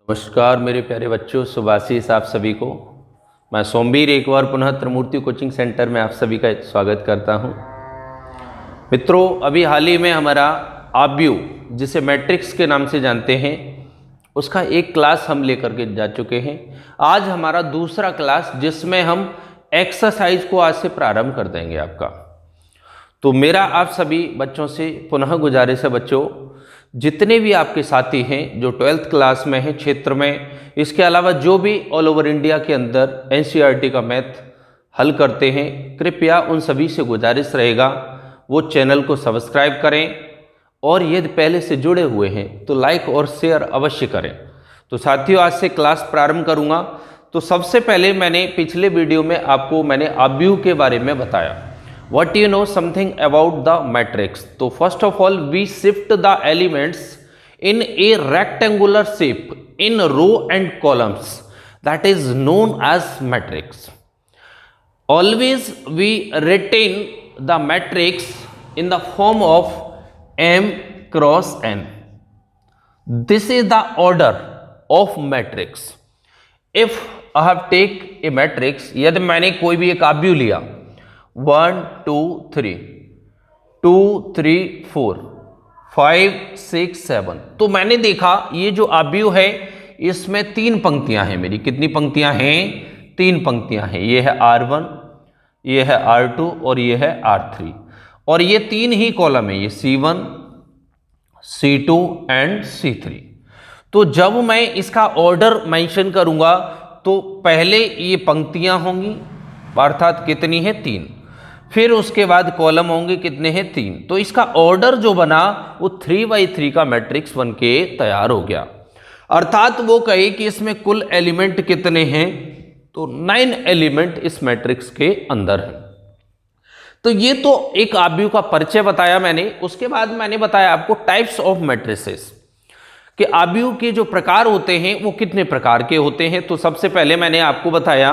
नमस्कार मेरे प्यारे बच्चों, सुभाषिस आप सभी को। मैं सोमवीर एक बार पुनः त्रिमूर्ति कोचिंग सेंटर में आप सभी का स्वागत करता हूं। मित्रों, अभी हाल ही में हमारा आब्यू, जिसे मैट्रिक्स के नाम से जानते हैं, उसका एक क्लास हम लेकर के जा चुके हैं। आज हमारा दूसरा क्लास, जिसमें हम एक्सरसाइज को आज से प्रारंभ कर देंगे आपका। तो मेरा आप सभी बच्चों से पुनः गुजारिश है बच्चों, जितने भी आपके साथी हैं जो 12th क्लास में हैं क्षेत्र में, इसके अलावा जो भी ऑल ओवर इंडिया के अंदर एनसीईआरटी का मैथ हल करते हैं, कृपया उन सभी से गुजारिश रहेगा वो चैनल को सब्सक्राइब करें, और यदि पहले से जुड़े हुए हैं तो लाइक और शेयर अवश्य करें। तो साथियों, आज से क्लास प्रारंभ करूँगा। तो सबसे पहले मैंने पिछले वीडियो में आपको आब्यू के बारे में बताया। What you know something about the matrix? तो first of all we shift the elements in a rectangular shape in row and columns, that is known as matrix. Always we retain the matrix in the form of m cross n. This is the order of matrix. If I have take a matrix, यदि मैंने कोई भी एक आब्यू लिया 1 2 3 2 3 4 5 6 7, तो मैंने देखा ये जो आब्यू है इसमें 3 पंक्तियां हैं मेरी। कितनी पंक्तियां हैं? 3 पंक्तियां हैं। ये है R1, ये है R2 और ये है R3, और ये 3 ही कॉलम है, ये C1 C2 एंड C3। तो जब मैं इसका ऑर्डर मेंशन करूंगा तो पहले ये पंक्तियां होंगी, अर्थात कितनी है? 3। फिर उसके बाद कॉलम होंगे, कितने हैं? 3। तो इसका ऑर्डर जो बना वो 3x3 का मैट्रिक्स बन के तैयार हो गया। अर्थात वो कहे कि इसमें कुल एलिमेंट कितने हैं? तो 9 एलिमेंट इस मैट्रिक्स के अंदर है। तो ये तो एक आब्यू का परिचय बताया मैंने। उसके बाद मैंने बताया आपको टाइप्स ऑफ मैट्रिसेस, कि आब्यू के जो प्रकार होते हैं वो कितने प्रकार के होते हैं। तो सबसे पहले मैंने आपको बताया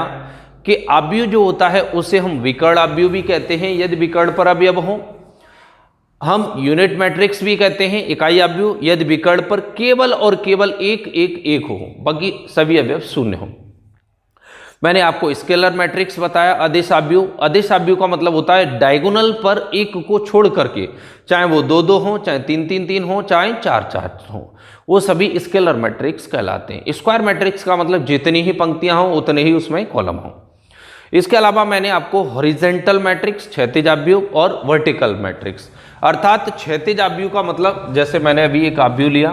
कि आब्यू जो होता है उसे हम विकर्ण आब्यू भी कहते हैं, यदि विकर्ण पर अवयव हो। हम यूनिट मैट्रिक्स भी कहते हैं, इकाई आब्यू, यदि विकर्ण पर केवल और केवल एक हो, बाकी सभी अवयव शून्य हो। मैंने आपको स्केलर मैट्रिक्स बताया। अदिश आब्यू, अदिश आब्यू का मतलब होता है डायगोनल पर एक को छोड़ करके, चाहे वो 2-2 हो, चाहे 3-3 हो, चाहे 4-4 हो, वो सभी स्केलर मैट्रिक्स कहलाते हैं। स्क्वायर मैट्रिक्स का मतलब जितनी ही पंक्तियां हो उतने ही उसमें कॉलम हो। इसके अलावा मैंने आपको हॉरिजॉन्टल मैट्रिक्स, क्षैतिज आब्यू, और वर्टिकल मैट्रिक्स, अर्थात क्षैतिज आब्यू का मतलब, जैसे मैंने अभी एक आब्यू लिया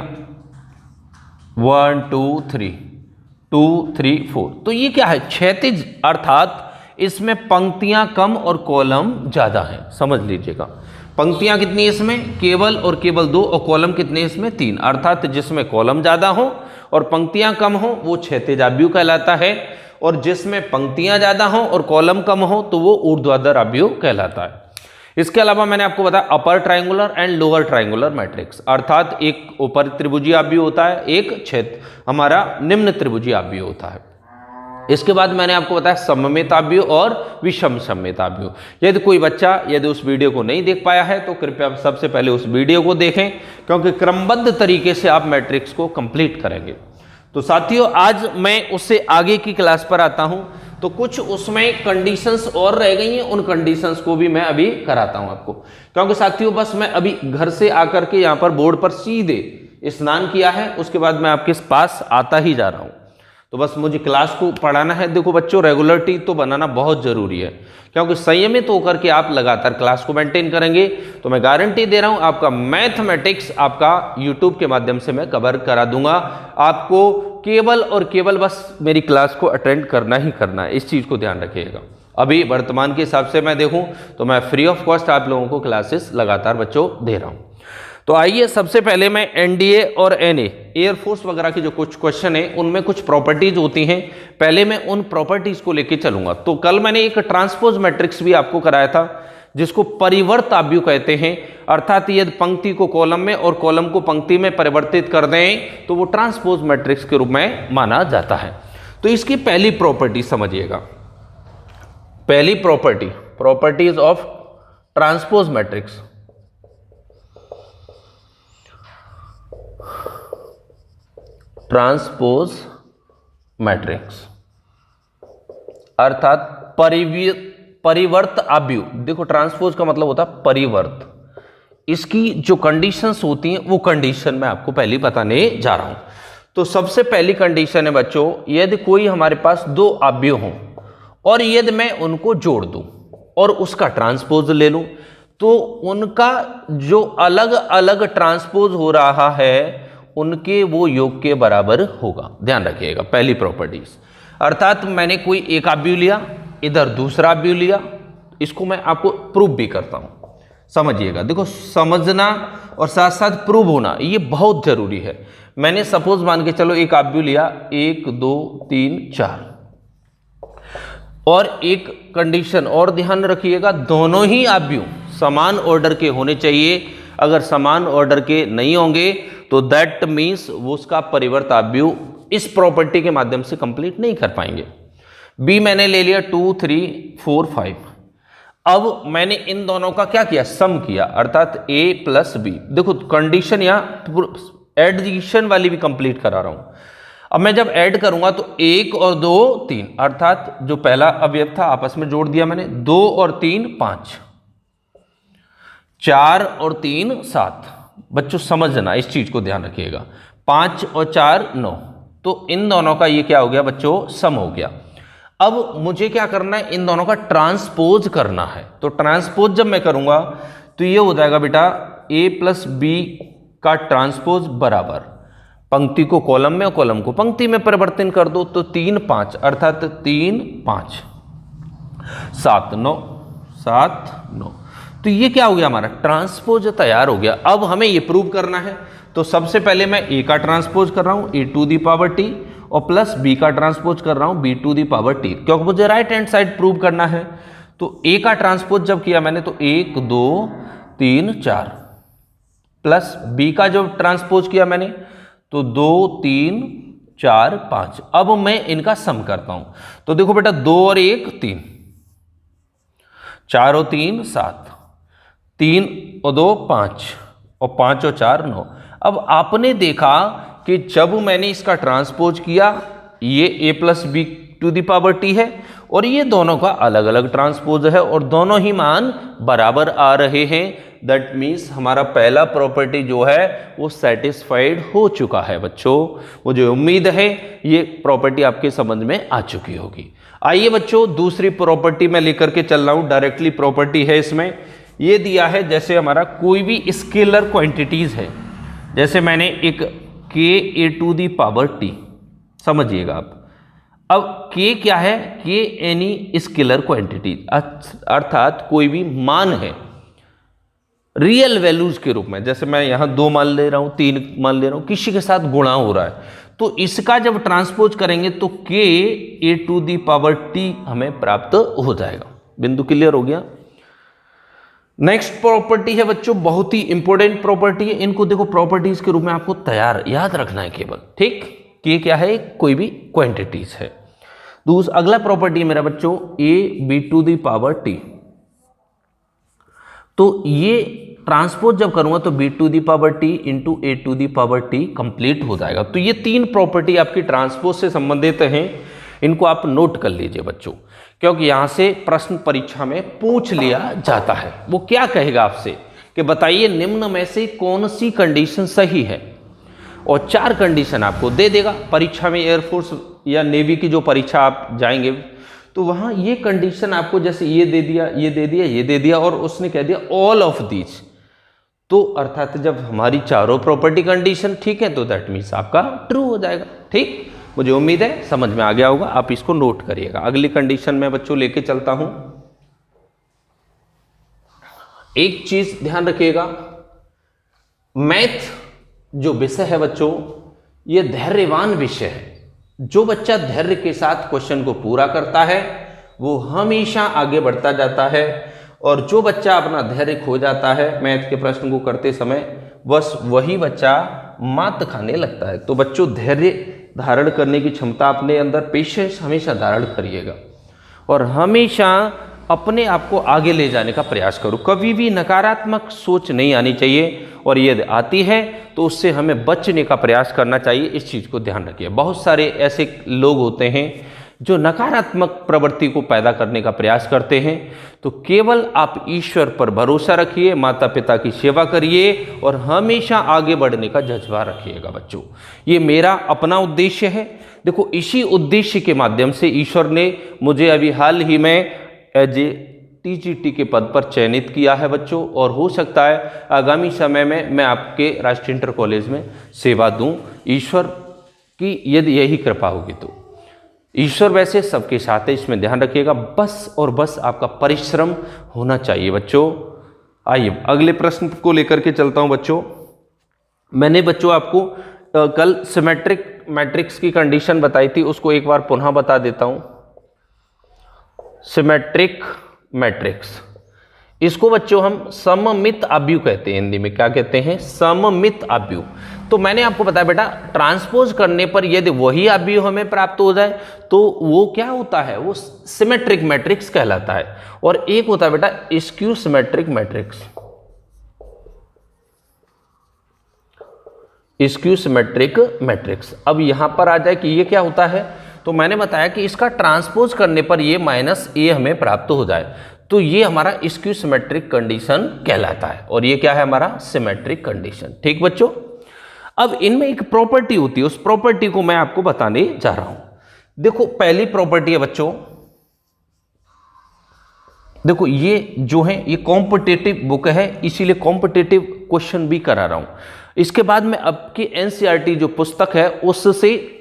1 2 3 2 3 4, तो ये क्या है? क्षैतिज, अर्थात इसमें पंक्तियां कम और कॉलम ज्यादा है। समझ लीजिएगा, पंक्तियां कितनी इसमें? केवल और केवल 2, और कॉलम कितने इसमें? 3। अर्थात जिसमें कॉलम ज्यादा हो और पंक्तियां कम हो वो क्षैतिज आब्यू कहलाता है, और जिसमें पंक्तियां ज्यादा हो और कॉलम कम हो तो वो ऊर्ध्वाधर आब्यू कहलाता है। इसके अलावा मैंने आपको बताया upper triangular and lower triangular matrix, अर्थात एक ऊपर त्रिभुजीय आब्यू होता है, एक हमारा निम्न त्रिभुजीय आब्यू होता है। इसके बाद मैंने आपको बताया सममित आब्यू और विषम सममित आब्यू। यदि कोई बच्चा यदि उस वीडियो को नहीं देख पाया है तो कृपया सबसे पहले उस वीडियो को देखें, क्योंकि क्रमबद्ध तरीके से आप मैट्रिक्स को कंप्लीट करेंगे। तो साथियों, आज मैं उससे आगे की क्लास पर आता हूं, तो कुछ उसमें कंडीशंस और रह गई हैं, उन कंडीशंस को भी मैं अभी कराता हूं आपको। क्योंकि साथियों, बस मैं अभी घर से आकर के यहां पर बोर्ड पर सीधे स्नान किया है, उसके बाद मैं आपके पास आता ही जा रहा हूं। तो बस मुझे क्लास को पढ़ाना है। देखो बच्चों, रेगुलरिटी तो बनाना बहुत जरूरी है, क्योंकि संयमित होकर के आप लगातार क्लास को मेंटेन करेंगे तो मैं गारंटी दे रहा हूं आपका मैथमेटिक्स आपका यूट्यूब के माध्यम से मैं कवर करा दूंगा। आपको केवल और केवल बस मेरी क्लास को अटेंड करना ही करना है, इस चीज को ध्यान रखिएगा। अभी वर्तमान के हिसाब से मैं देखूं तो मैं फ्री ऑफ कॉस्ट आप लोगों को क्लासेस लगातार बच्चों दे रहा हूं। तो आइए, सबसे पहले मैं एनडीए और एनए, एयरफोर्स वगैरह की जो कुछ क्वेश्चन है उनमें कुछ प्रॉपर्टीज होती हैं, पहले मैं उन प्रॉपर्टीज को लेके चलूंगा। तो कल मैंने एक ट्रांसपोज मैट्रिक्स भी आपको कराया था, जिसको परिवर्त आब्यू कहते हैं, अर्थात यदि पंक्ति को कॉलम में और कॉलम को पंक्ति में परिवर्तित कर दें तो वो ट्रांसपोज मैट्रिक्स के रूप में माना जाता है। तो इसकी पहली प्रॉपर्टी समझिएगा। पहली property, properties of transpose matrix. Transpose matrix अर्थात परिवर्त आव्यूह। देखो ट्रांसपोज का मतलब होता है परिवर्त। इसकी जो कंडीशंस होती हैं वो कंडीशन मैं आपको पहले बताने जा रहा हूं। तो सबसे पहली कंडीशन है बच्चों, यदि कोई हमारे पास दो आव्यूह हों और यदि मैं उनको जोड़ दूं और उसका ट्रांसपोज ले लूं तो उनका जो अलग अलग ट्रांसपोज हो रहा है उनके वो योग के बराबर होगा। ध्यान रखिएगा पहली प्रॉपर्टीज। अर्थात मैंने कोई एक आव्यूह लिया, इधर दूसरा आव्यूह लिया, इसको मैं आपको प्रूव भी करता हूं, समझिएगा। देखो समझना और साथ साथ प्रूव होना ये बहुत जरूरी है। मैंने सपोज मान के चलो एक आव्यूह लिया 1 2 3 4 और एक कंडीशन और ध्यान रखिएगा, दोनों ही आव्यूह समान ऑर्डर के होने चाहिए। अगर समान ऑर्डर के नहीं होंगे तो दैट मीन्स वो उसका परिवर्त आव्यूह इस प्रॉपर्टी के माध्यम से कंप्लीट नहीं कर पाएंगे। बी मैंने ले लिया 2 3 4 5। अब मैंने इन दोनों का क्या किया, सम किया, अर्थात a प्लस बी। देखो कंडीशन या एडिशन वाली भी कंप्लीट करा रहा हूं। अब मैं जब ऐड करूंगा तो 1 और 2 3, अर्थात जो पहला अवयव था आपस में जोड़ दिया मैंने, 2 और 3 5, 4 और 3 7। बच्चों समझना इस चीज को ध्यान रखिएगा, 5 और 4 9। तो इन दोनों का ये क्या हो गया बच्चों, सम हो गया। अब मुझे क्या करना है, इन दोनों का ट्रांसपोज करना है। तो ट्रांसपोज जब मैं करूंगा तो ये हो जाएगा बेटा a प्लस बी का ट्रांसपोज बराबर, पंक्ति को कॉलम में और कॉलम को पंक्ति में परिवर्तन कर दो तो 3 5, अर्थात 3 5 7 9 7 9। तो ये क्या हो गया, हमारा ट्रांसपोज तैयार हो गया। अब हमें ये प्रूव करना है। तो सबसे पहले मैं a का ट्रांसपोज कर रहा हूं a to the power t और प्लस b का ट्रांसपोज कर रहा हूं b to the power t, क्योंकि मुझे राइट हैंड साइड प्रूव करना है। तो a का ट्रांसपोज जब किया मैंने तो 1 2 3 4 प्लस b का जो ट्रांसपोज किया मैंने तो 2 3 4 5। अब मैं इनका सम करता हूं तो देखो बेटा 2 और 1 3, 4 और 3 7, 3 और 2 5 और 5 और 4 9। अब आपने देखा कि जब मैंने इसका ट्रांसपोज किया ये a plus B to the power t है और ये दोनों का अलग अलग ट्रांसपोज है और दोनों ही मान बराबर आ रहे हैं। दैट मीन्स हमारा पहला प्रॉपर्टी जो है वो सेटिस्फाइड हो चुका है। बच्चों मुझे उम्मीद है ये प्रॉपर्टी आपके समझ में आ चुकी होगी। आइए बच्चों दूसरी प्रॉपर्टी मैं लेकर के चल रहा हूं, डायरेक्टली प्रॉपर्टी है इसमें। ये दिया है जैसे हमारा कोई भी स्केलर क्वांटिटीज है, जैसे मैंने एक k a to the power t, समझिएगा आप। अब k क्या है, k एनी स्केलर क्वांटिटी, अर्थात कोई भी मान है रियल वैल्यूज के रूप में। जैसे मैं यहां 2 मान ले रहा हूं, 3 मान ले रहा हूं, किसी के साथ गुणा हो रहा है तो इसका जब ट्रांसपोज करेंगे तो k a to the power t हमें प्राप्त हो जाएगा। बिंदु क्लियर हो गया। नेक्स्ट प्रॉपर्टी है बच्चों, बहुत ही इंपॉर्टेंट प्रॉपर्टी है। इनको देखो प्रॉपर्टीज के रूप में आपको तैयार याद रखना है केवल, ठीक। कि क्या है, कोई भी क्वांटिटीज है। अगला प्रॉपर्टी है मेरा बच्चों a b to the power t। तो ये ट्रांसपोज जब करूंगा तो b to the power t इंटू a to the power t कंप्लीट हो जाएगा। तो ये 3 प्रॉपर्टी आपकी ट्रांसपोज से संबंधित हैं, इनको आप नोट कर लीजिए बच्चों, क्योंकि यहां से प्रश्न परीक्षा में पूछ लिया जाता है। वो क्या कहेगा आपसे कि बताइए निम्न में से कौन सी कंडीशन सही है, और 4 कंडीशन आपको दे देगा। परीक्षा में एयरफोर्स या नेवी की जो परीक्षा आप जाएंगे तो वहां ये कंडीशन आपको जैसे ये दे दिया, ये दे दिया, ये दे दिया और उसने कह दिया ऑल ऑफ दीज। तो अर्थात जब हमारी चारों प्रॉपर्टी कंडीशन ठीक है तो दैट मीन्स आपका ट्रू हो जाएगा। ठीक, मुझे उम्मीद है समझ में आ गया होगा, आप इसको नोट करिएगा। अगली कंडीशन में बच्चों लेके चलता हूं। एक चीज ध्यान रखिएगा, मैथ जो विषय है बच्चों ये धैर्यवान विषय है। जो बच्चा धैर्य के साथ क्वेश्चन को पूरा करता है वो हमेशा आगे बढ़ता जाता है, और जो बच्चा अपना धैर्य खो जाता है मैथ के प्रश्न को करते समय बस वही बच्चा मात खाने लगता है। तो बच्चों धैर्य धारण करने की क्षमता अपने अंदर, पेशेंस हमेशा धारण करिएगा और हमेशा अपने आप को आगे ले जाने का प्रयास करो। कभी भी नकारात्मक सोच नहीं आनी चाहिए, और यदि आती है तो उससे हमें बचने का प्रयास करना चाहिए। इस चीज़ को ध्यान रखिए। बहुत सारे ऐसे लोग होते हैं जो नकारात्मक प्रवृत्ति को पैदा करने का प्रयास करते हैं। तो केवल आप ईश्वर पर भरोसा रखिए, माता पिता की सेवा करिए और हमेशा आगे बढ़ने का जज्बा रखिएगा बच्चों। ये मेरा अपना उद्देश्य है। देखो, इसी उद्देश्य के माध्यम से ईश्वर ने मुझे अभी हाल ही में एज ए टीजीटी के पद पर चयनित किया है बच्चों, और हो सकता है आगामी समय में मैं आपके राष्ट्रीय इंटर कॉलेज में सेवा दूं, ईश्वर की यदि यही कृपा होगी तो। ईश्वर वैसे सबके साथ है, इसमें ध्यान रखिएगा। बस और बस आपका परिश्रम होना चाहिए बच्चों। आइए अगले प्रश्न को लेकर के चलता हूं बच्चों। मैंने बच्चों आपको कल सिमेट्रिक मैट्रिक्स की कंडीशन बताई थी, उसको एक बार पुनः बता देता हूं। सिमेट्रिक मैट्रिक्स, इसको बच्चों हम सममित आव्यूह कहते हैं। हिंदी में क्या कहते हैं? सममित आव्यूह। तो मैंने आपको बताया बेटा, ट्रांसपोज करने पर यदि वही आव्यूह हमें प्राप्त हो जाए तो वो क्या होता है? वो सिमेट्रिक मैट्रिक्स कहलाता है। और एक होता है बेटा skew symmetric matrix. Skew symmetric matrix. अब यहां पर आ जाए कि ये क्या होता है, तो मैंने बताया कि इसका ट्रांसपोज करने पर ये -a हमें प्राप्त हो जाए, तो ये हमारा स्क्यू सिमेट्रिक कंडीशन कहलाता है। और ये क्या है? हमारा सिमेट्रिक कंडीशन। ठीक बच्चों, अब इनमें एक प्रॉपर्टी होती है, उस प्रॉपर्टी को मैं आपको बताने जा रहा हूं। देखो, पहली प्रॉपर्टी है बच्चों, देखो ये जो है ये कॉम्पिटिटिव बुक है, इसीलिए कॉम्पिटिटिव क्वेश्चन भी करा रहा हूं। इसके बाद में आपकी एनसीईआरटी जो पुस्तक है उससे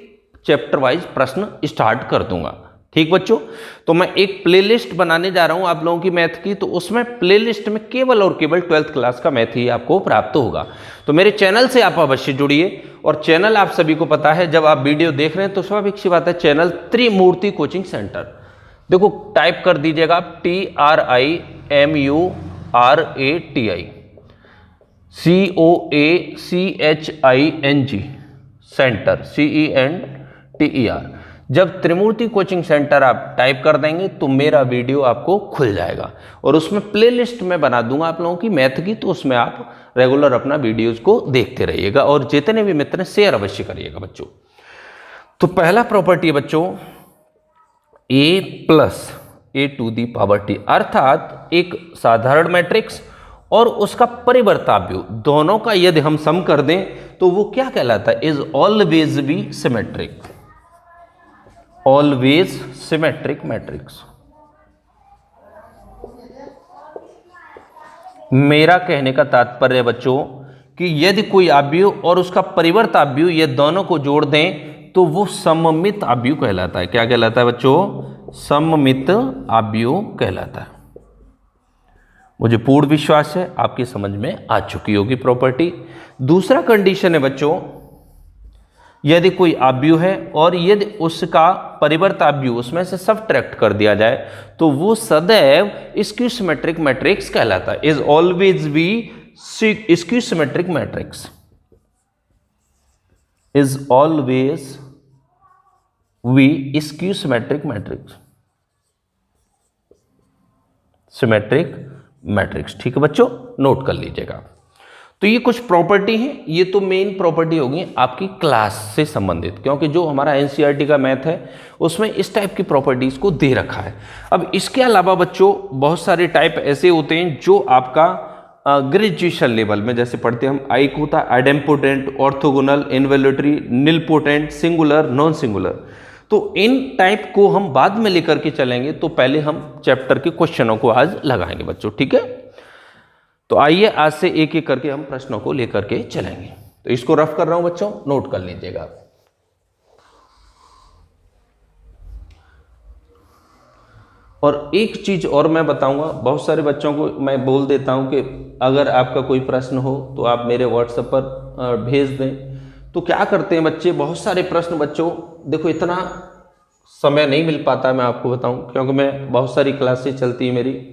चैप्टर वाइज प्रश्न स्टार्ट कर दूंगा। ठीक बच्चों, तो मैं एक प्लेलिस्ट बनाने जा रहा हूं आप लोगों की मैथ की, तो उसमें प्लेलिस्ट में केवल और केवल 12th क्लास का मैथ ही आपको प्राप्त होगा। तो मेरे चैनल से आप अवश्य जुड़िए। और चैनल आप सभी को पता है, जब आप वीडियो देख रहे हैं तो स्वाभाविक सी बात है, चैनल त्रिमूर्ति कोचिंग सेंटर। देखो टाइप कर दीजिएगा आप TRIMURATI सेंटर CENTER। जब त्रिमूर्ति कोचिंग सेंटर आप टाइप कर देंगे तो मेरा वीडियो आपको खुल जाएगा, और उसमें प्लेलिस्ट में बना दूंगा आप लोगों की मैथ की, तो उसमें आप रेगुलर अपना वीडियोज को देखते रहिएगा। और जितने भी मित्र शेयर अवश्य करिएगा बच्चों। तो पहला प्रॉपर्टी है बच्चों a+a⁻t, अर्थात एक साधारण मैट्रिक्स और उसका परिवर्ताव्यूह दोनों का यदि हम सम कर दें तो वो क्या कहलाता है? Is always B symmetric. Always symmetric matrix. मेरा कहने का तात्पर्य बच्चों कि यदि कोई आव्यूह और उसका परिवर्ताव्यूह ये दोनों को जोड़ दें तो वो सममित आव्यूह कहलाता है। क्या कहलाता है बच्चों? सममित आव्यूह कहलाता है। मुझे पूर्ण विश्वास है आपकी समझ में आ चुकी होगी प्रॉपर्टी। दूसरा कंडीशन है बच्चों, यदि कोई आव्यूह है और यदि उसका परिवर्ताव्यूह उसमें से सबट्रैक्ट कर दिया जाए तो वो सदैव स्क्यू सिमेट्रिक मैट्रिक्स कहलाता है। Is always be skew symmetric matrix. Is always be skew symmetric matrix. Symmetric matrix. ठीक है बच्चों, नोट कर लीजिएगा। तो ये कुछ प्रॉपर्टी है, ये तो मेन प्रॉपर्टी होगी आपकी क्लास से संबंधित, क्योंकि जो हमारा एनसीईआरटी का मैथ है उसमें इस टाइप की प्रॉपर्टीज को दे रखा है। अब इसके अलावा बच्चों बहुत सारे टाइप ऐसे होते हैं जो आपका ग्रेजुएशन लेवल में जैसे पढ़ते हैं हम। आई को होता है idempotent, orthogonal, involutory, nilpotent, singular, non singular. तो इन टाइप को हम बाद में लेकर के चलेंगे, तो पहले हम चैप्टर के क्वेश्चनों को आज लगाएंगे बच्चों। ठीक है, तो आइए आज से एक एक करके हम प्रश्नों को लेकर के चलेंगे। तो इसको रफ कर रहा हूं बच्चों, नोट कर लीजिएगा। और एक चीज और मैं बताऊंगा, बहुत सारे बच्चों को मैं बोल देता हूं कि अगर आपका कोई प्रश्न हो तो आप मेरे व्हाट्सएप पर भेज दें। तो क्या करते हैं बच्चे, बहुत सारे प्रश्न बच्चों, देखो इतना समय नहीं मिल पाता मैं आपको बताऊं, क्योंकि मैं बहुत सारी क्लासेस चलती है मेरी।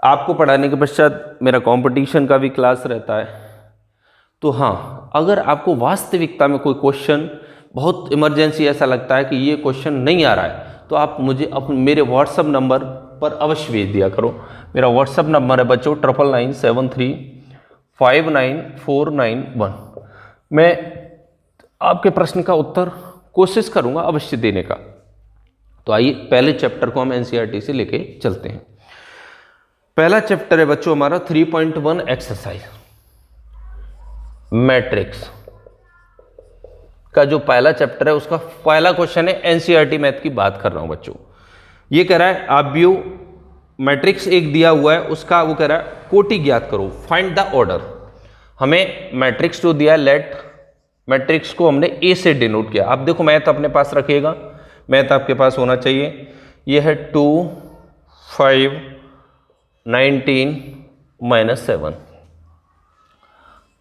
आपको पढ़ाने के पश्चात मेरा कंपटीशन का भी क्लास रहता है। तो हाँ, अगर आपको वास्तविकता में कोई क्वेश्चन बहुत इमरजेंसी ऐसा लगता है कि ये क्वेश्चन नहीं आ रहा है, तो आप मुझे मेरे व्हाट्सएप नंबर पर अवश्य भेज दिया करो। मेरा व्हाट्सअप नंबर है बच्चों 9997359491। मैं आपके प्रश्न का उत्तर कोशिश करूंगा अवश्य देने का। तो आइए पहले चैप्टर को हम एनसीईआरटी से लेके चलते हैं। पहला चैप्टर है बच्चों हमारा 3.1 एक्सरसाइज मैट्रिक्स का जो पहला चैप्टर है उसका पहला क्वेश्चन है। एनसीईआरटी मैथ की बात कर रहा हूं बच्चों। ये कह रहा है आव्यूह मैट्रिक्स एक दिया हुआ है, उसका वो कह रहा है कोटि ज्ञात करो, फाइंड द ऑर्डर। हमें मैट्रिक्स जो दिया है, लेट मैट्रिक्स को हमने ए से डिनोट किया। अब देखो मैथ अपने पास रखिएगा, मैथ आपके पास होना चाहिए। ये है 2 5 19 -7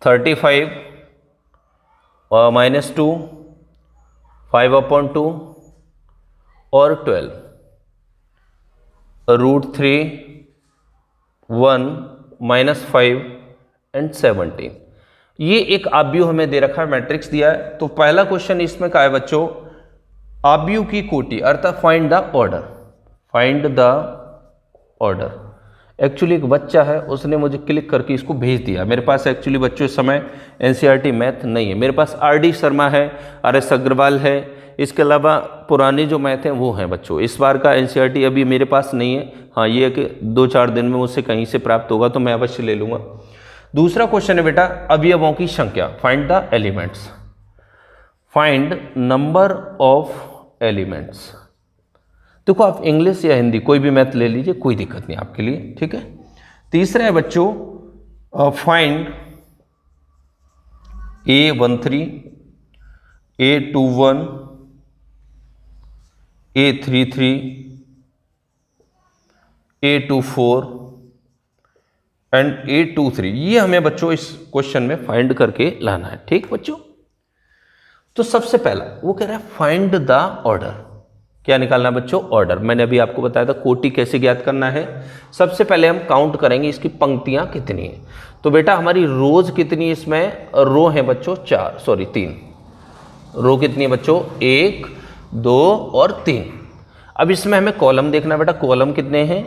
35 -2 5/2 और 12 √3 1 -5 एंड 17। ये एक आव्यूह हमें दे रखा है, मैट्रिक्स दिया है। तो पहला क्वेश्चन इसमें क्या है बच्चों, आव्यूह की कोटि अर्थात find the order. Find the order. Actually एक बच्चा है, उसने मुझे क्लिक करके इसको भेज दिया। मेरे पास एक्चुअली बच्चों इस समय एनसीईआरटी मैथ नहीं है, मेरे पास आरडी शर्मा है, आरएस अग्रवाल है, इसके अलावा पुरानी जो मैथ हैं वो हैं बच्चों। इस बार का एनसीईआरटी अभी मेरे पास नहीं है। हाँ, ये है कि 2-4 दिन में मुझसे कहीं से प्राप्त होगा तो मैं अवश्य ले लूँगा। दूसरा क्वेश्चन है बेटा अवयवों की संख्या, find the elements. Find number of elements. देखो आप इंग्लिश या हिंदी कोई भी मैथ ले लीजिए, कोई दिक्कत नहीं आपके लिए, ठीक है। तीसरा है बच्चों find A13 A21 A33 A24 and A23। ये हमें बच्चों इस क्वेश्चन में फाइंड करके लाना है, ठीक बच्चों। तो सबसे पहला वो कह रहा है फाइंड द ऑर्डर। क्या निकालना है बच्चों, ऑर्डर। मैंने अभी आपको बताया था कोटि कैसे ज्ञात करना है। सबसे पहले हम काउंट करेंगे इसकी पंक्तियां कितनी है। तो बेटा हमारी रोज कितनी, इसमें रो है बच्चों 3 रो कितनी है बच्चों, 1 2 और 3। अब इसमें हमें कॉलम देखना है बेटा, कॉलम कितने हैं,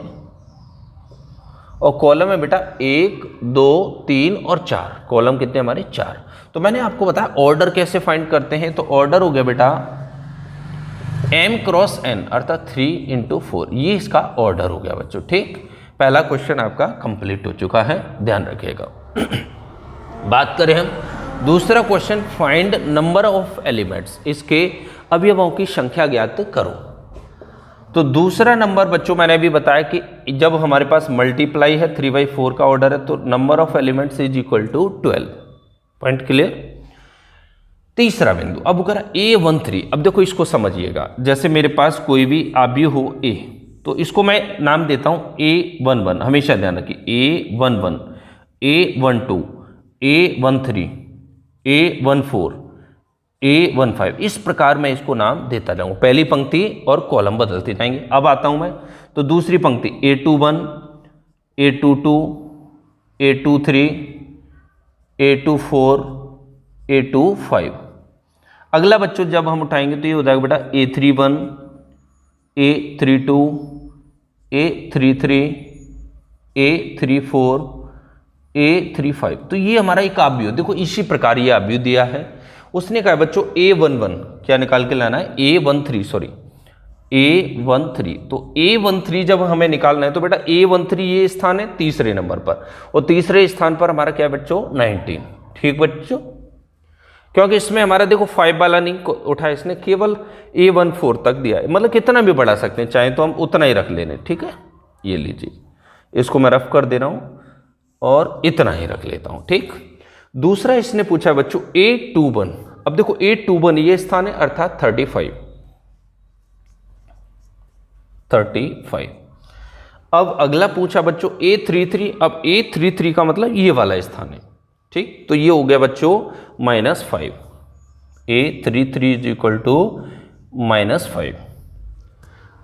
और कॉलम है बेटा 1 2 3 और 4। कॉलम कितने हमारे 4। तो मैंने आपको बताया ऑर्डर कैसे फाइंड करते हैं। तो ऑर्डर हो गया बेटा m क्रॉस n अर्थात 3 × 4। ये इसका ऑर्डर हो गया बच्चों, ठीक। पहला क्वेश्चन आपका कंप्लीट हो चुका है, ध्यान रखिएगा। बात करें हम दूसरा question, find number of elements. इसके अवयवों की संख्या ज्ञात करो। तो दूसरा नंबर बच्चों मैंने अभी बताया कि जब हमारे पास मल्टीप्लाई है 3/4 का ऑर्डर है, तो number of elements is equal to 12। Point clear. तीसरा बिंदु अब करा A13। अब देखो इसको समझिएगा, जैसे मेरे पास कोई भी आव्यूह हो A, तो इसको मैं नाम देता हूं A11। हमेशा ध्यान रखिए A11 A12 A13 A14 A15। इस प्रकार मैं इसको नाम देता जाऊंगा, पहली पंक्ति और कॉलम बदलते जाएंगे। अब आता हूं मैं तो दूसरी पंक्ति A21 A22 A23 A24 A25। अगला बच्चों जब हम उठाएंगे तो ये हो जाएगा बेटा A31 A32 A33 A34 A35। तो ये हमारा एक आव्यूह, देखो इसी प्रकार ये आव्यूह दिया है। उसने कहा बच्चों A11 क्या निकाल के लाना है, A13 तो A13 जब हमें निकालना है तो बेटा A13 ये स्थान है तीसरे नंबर पर, और तीसरे स्थान पर हमारा क्या है बच्चों 19। ठीक बच्चों, क्योंकि इसमें हमारा देखो 5 वाला नहीं उठाया, इसने केवल A14 तक दिया है। मतलब कितना भी बढ़ा सकते हैं, चाहे तो हम उतना ही रख लेने, ठीक है। ये लीजिए, इसको मैं रफ कर दे रहा हूं और इतना ही रख लेता हूं, ठीक। दूसरा इसने पूछा है बच्चों A21। अब देखो A21 ये स्थान है अर्थात 35। अब अगला पूछा बच्चों A33। अब A33 का मतलब ये वाला स्थान है, ठीक। तो ये हो गया बच्चों -5। A33 is equal to -5।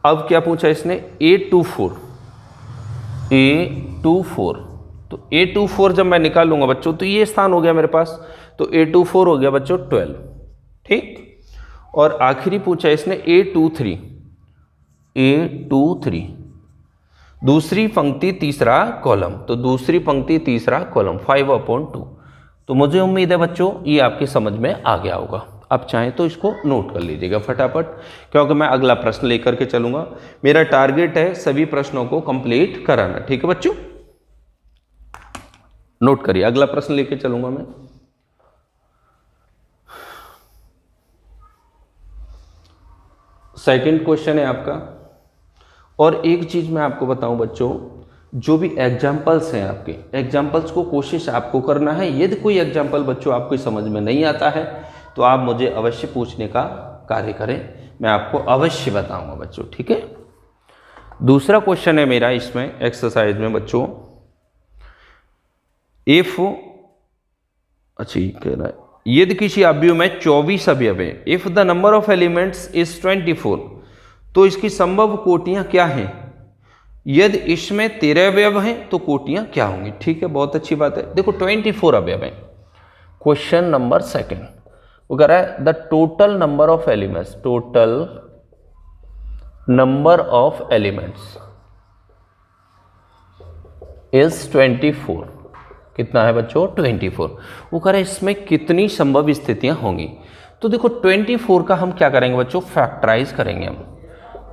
अब क्या पूछा इसने A24। तो A24 जब मैं निकालूंगा बच्चों तो ये स्थान हो गया मेरे पास, तो A24 हो गया बच्चों 12, ठीक। और आखिरी पूछा इसने A23। दूसरी पंक्ति तीसरा कॉलम, तो दूसरी पंक्ति तीसरा कॉलम 5/2। तो मुझे उम्मीद है बच्चों ये आपकी समझ में आ गया होगा। आप चाहें तो इसको नोट कर लीजिएगा फटाफट, क्योंकि मैं अगला प्रश्न लेकर के चलूंगा। मेरा टारगेट है सभी प्रश्नों को कंप्लीट कराना, ठीक है बच्चों। नोट करिए, अगला प्रश्न लेके चलूंगा मैं। सेकंड क्वेश्चन है आपका। और एक चीज मैं आपको बताऊं बच्चों, जो भी एग्जाम्पल्स हैं आपके, एग्जाम्पल्स को कोशिश आपको करना है। यदि कोई एग्जाम्पल बच्चों आपको समझ में नहीं आता है तो आप मुझे अवश्य पूछने का कार्य करें, मैं आपको अवश्य बताऊंगा बच्चों, ठीक है। दूसरा क्वेश्चन है मेरा इसमें एक्सरसाइज में बच्चों, इफ कह रहा है यदि किसी अवयव में 24 अवयव है, if the number of elements is 24, तो इसकी संभव कोटियां क्या हैं। यदि इसमें 13 अवयव हैं तो कोटियां क्या होंगी, ठीक है। बहुत अच्छी बात है। देखो 24 अवयव हैं। क्वेश्चन नंबर सेकंड वो कह रहा है the total number of elements, total number of elements is 24। कितना है बच्चों 24। वो कह रहा है इसमें कितनी संभव स्थितियां होंगी। तो देखो 24 का हम क्या करेंगे बच्चों, फैक्टराइज करेंगे हम।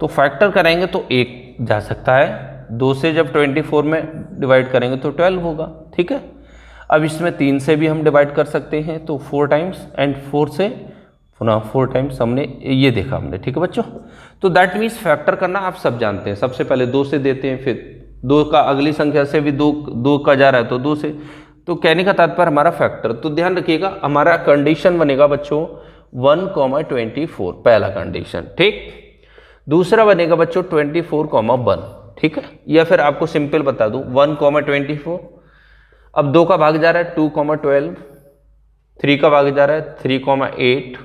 तो फैक्टर करेंगे तो 1 जा सकता है, 2 से जब 24 में डिवाइड करेंगे तो 12 होगा, ठीक है। अब इसमें 3 से भी हम डिवाइड कर सकते हैं तो 4 टाइम्स, एंड 4 से पुनः 4 टाइम्स, हमने ये देखा हमने, ठीक है बच्चों। तो दैट मीन्स फैक्टर करना आप सब जानते हैं। सबसे पहले 2 से देते हैं, फिर 2 का अगली संख्या से भी 2 का जा रहा है तो 2 से। तो कहने का तात्पर्य हमारा फैक्टर, तो ध्यान रखिएगा हमारा कंडीशन बनेगा बच्चों 1,24 पहला कंडीशन, ठीक। दूसरा बनेगा बच्चों 24,1, ठीक है। या फिर आपको सिंपल बता दूं 1,24। अब 2 का भाग जा रहा है 2,12, 3 का भाग जा रहा है 3,8,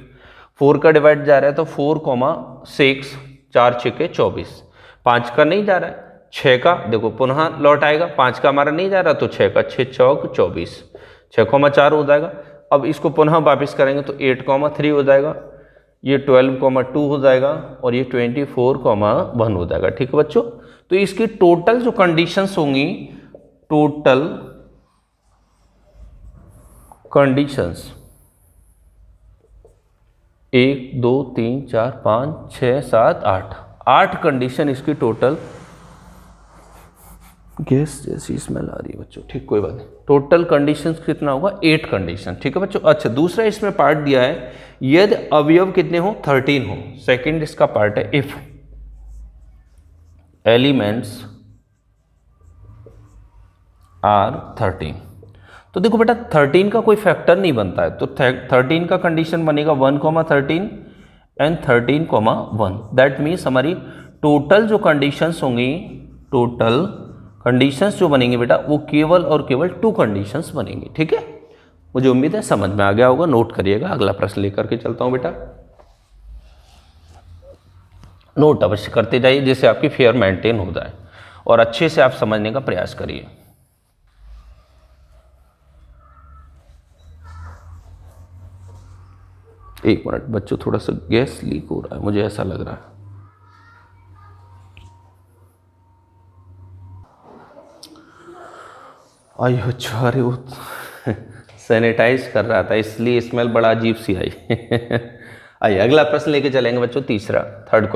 4 का डिवाइड जा रहा है तो 4,6, 4 6 24, 5 का नहीं जा रहा है, 6 का देखो पुनः लौट आएगा, 5 का हमारा नहीं जा रहा तो 6 का, 6 चौक 24, 6,4 हो जाएगा। अब इसको पुनः वापस करेंगे तो 8,3 हो जाएगा, ये 12,2 हो जाएगा और ये 24,1 हो जाएगा, ठीक है बच्चों। तो इसकी टोटल जो कंडीशंस होंगी, टोटल कंडीशंस 1 2 3 4 5 6 7 8 कंडीशन इसकी टोटल। गैस जैसी स्मेल आ रही है बच्चों, ठीक, कोई बात नहीं। टोटल कंडीशंस कितना होगा 8 कंडीशन, ठीक है बच्चों। अच्छा दूसरा इसमें पार्ट दिया है यदि अवयव कितने हो 13 हो। सेकंड इसका पार्ट है इफ एलिमेंट्स आर 13। तो देखो बेटा 13 का कोई फैक्टर नहीं बनता है, तो 13 का कंडीशन बनेगा 1,13 एंड 13,1। दैट मीन्स हमारी टोटल जो कंडीशंस होंगी, टोटल कंडीशंस जो बनेंगे बेटा वो केवल और केवल 2 कंडीशंस बनेंगी, ठीक है। मुझे उम्मीद है समझ में आ गया होगा। नोट करिएगा, अगला प्रश्न लेकर के चलता हूं बेटा। नोट अवश्य करते जाइए जिससे आपकी फेयर मेंटेन हो जाए और अच्छे से आप समझने का प्रयास करिए। एक मिनट बच्चों, थोड़ा सा गैस लीक हो रहा है, मुझे ऐसा लग रहा है। आइए बच्चों, अरे वो सैनिटाइज कर रहा था इसलिए स्मेल बड़ा अजीब सी आई। आइए अगला प्रश्न लेके चलेंगे बच्चों, तीसरा, थर्ड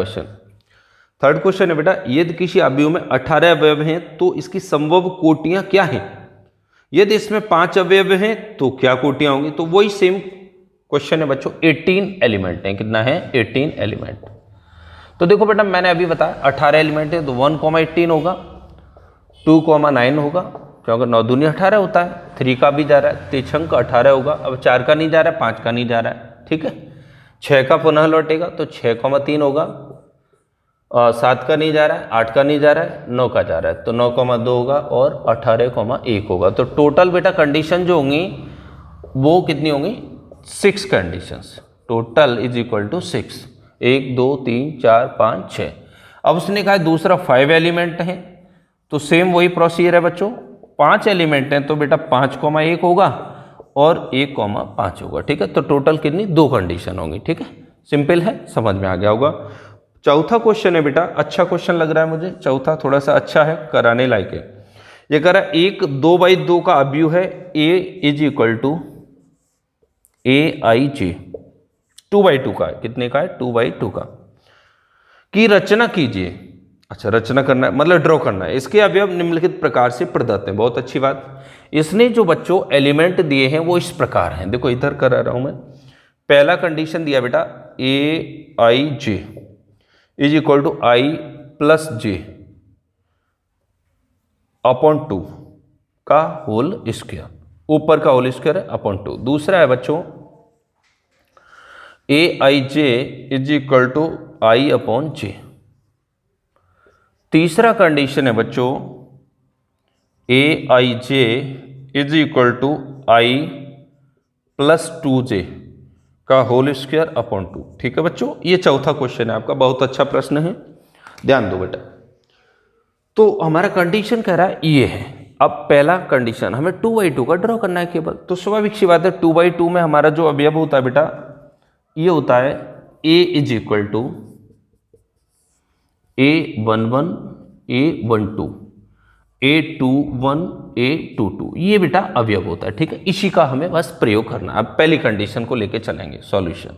क्वेश्चन है बेटा, यदि किसी अवयव में 18 अवयव हैं तो इसकी संभव कोटियां क्या हैं। यदि इसमें 5 अवयव हैं तो क्या कोटियां होंगी। तो वही सेम क्वेश्चन है बच्चों, 18 एलिमेंट हैं। कितना है 18 एलिमेंट। तो देखो बेटा मैंने अभी बताया 18 एलिमेंट है तो 1,18 होगा, 2,9 होगा क्योंकि 9 दूनी 18 होता है, 3 का भी जा रहा है, 3 का 18 होगा। अब 4 का नहीं जा रहा है, 5 का नहीं जा रहा है, ठीक है। 6 का पुनः लौटेगा तो 6,3 होगा, 7 का नहीं जा रहा है, 8 का नहीं जा रहा है, 9 का जा रहा है तो 9,2 होगा और 18,1 होगा। तो टोटल बेटा कंडीशन जो होंगी वो कितनी होंगी 6 conditions. Total is equal to 6, 1 2 3 4 5 6। अब उसने कहा दूसरा 5 एलिमेंट है तो सेम वही प्रोसीजर है बच्चों, 5 एलिमेंट हैं तो बेटा 5,1 होगा और 1,5 होगा, ठीक है। तो टोटल कितनी 2 कंडीशन होंगी, ठीक है। सिंपल है, समझ में आ गया होगा। चौथा क्वेश्चन है बेटा, अच्छा क्वेश्चन लग रहा है मुझे, चौथा थोड़ा सा अच्छा है, कराने लायक है। ये कह रहा है एक 2/2 का अवयव है a is equal to aij, 2/2 का है, कितने का है, 2/2 का, की रचना कीजिए। अच्छा, रचना करना है मतलब ड्रॉ करना है। इसके अवयव निम्नलिखित प्रकार से प्रदत्त हैं। बहुत अच्छी बात। इसने जो बच्चों एलिमेंट दिए हैं वो इस प्रकार हैं, देखो इधर करा रहा हूं मैं। पहला कंडीशन दिया बेटा aij is equal to I plus J upon 2 का होल स्क्वायर, ऊपर का होल स्क्वायर है अपॉन 2। दूसरा है बच्चों aij is equal to I upon J. तीसरा कंडीशन है बच्चों aij is equal to I plus 2j का होल स्क्वायर अपॉन 2। ठीक है बच्चों, ये चौथा क्वेश्चन है आपका, बहुत अच्छा प्रश्न है, ध्यान दो बेटा। तो हमारा कंडीशन कह रहा है ये है। अब पहला कंडीशन हमें 2/2 का ड्रॉ करना है केवल, तो स्वाभाविक सी बात है 2/2 में हमारा जो अवयव होता है बेटा ये होता है a is equal to a11 a12 a21 a22, ये बेटा अवयव होता है। ठीक है, इसी का हमें बस प्रयोग करना है। अब पहली कंडीशन को लेके चलेंगे सॉल्यूशन।